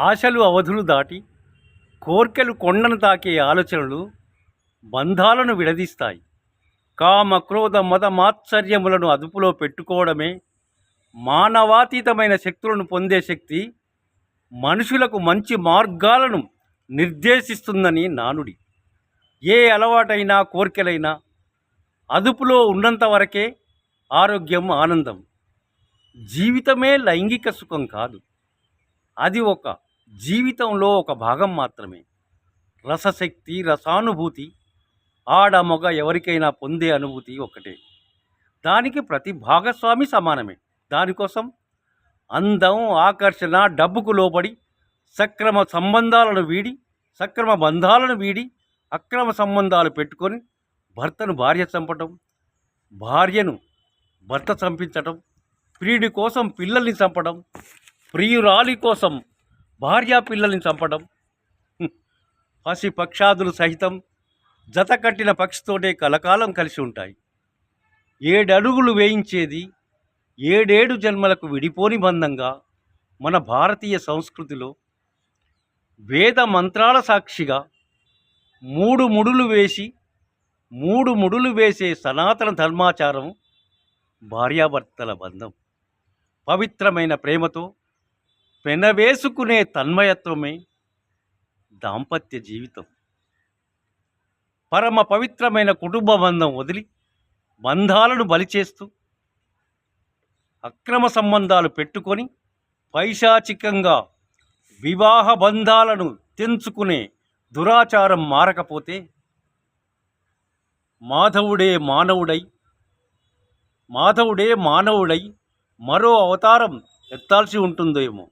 ఆశలు అవధులు దాటి కోర్కెలు కొండను తాకే ఆలోచనలు బంధాలను విడదీస్తాయి. కామ క్రోధ మద మాత్సర్యములను అదుపులో పెట్టుకోవడమే మానవాతీతమైన శక్తులను పొందే శక్తి మనుషులకు మంచి మార్గాలను నిర్దేశిస్తుందని నానుడి. ఏ అలవాటైనా కోర్కెలైనా అదుపులో ఉన్నంత వరకే ఆరోగ్యం, ఆనందం. జీవితమే లైంగిక సుఖం కాదు, అది జీవితంలో ఒక భాగం మాత్రమే. రసశక్తి, రసానుభూతి ఆడ మగ ఎవరికైనా పొందే అనుభూతి ఒకటే. దానికి ప్రతి భాగస్వామి సమానమే. దానికోసం అందం, ఆకర్షణ, డబ్బుకు లోబడి సక్రమ బంధాలను వీడి అక్రమ సంబంధాలు పెట్టుకొని భర్తను భార్య చంపటం, భార్యను భర్త చంపించటం, ప్రియుడి కోసం పిల్లల్ని చంపడం, ప్రియురాలి కోసం భార్యా పిల్లల్ని చంపడం, పసి పక్షాదులు సహితం జత కట్టిన పక్షితోటే కలకాలం కలిసి ఉంటాయి. 7 అడుగులు వేయించేది 7 జన్మలకు విడిపోని బంధంగా మన భారతీయ సంస్కృతిలో వేద మంత్రాల సాక్షిగా 3 ముడులు వేసే సనాతన ధర్మాచారం భార్యాభర్తల బంధం. పవిత్రమైన ప్రేమతో పెనవేసుకునే తన్మయత్వమే దాంపత్య జీవితం. పరమ పవిత్రమైన కుటుంబ బంధం వదిలి బంధాలను బలిచేస్తూ అక్రమ సంబంధాలు పెట్టుకొని పైశాచికంగా వివాహ బంధాలను తెంచుకునే దురాచారం మారకపోతే మాధవుడే మానవుడై మరో అవతారం ఎత్తాల్సి ఉంటుందేమో.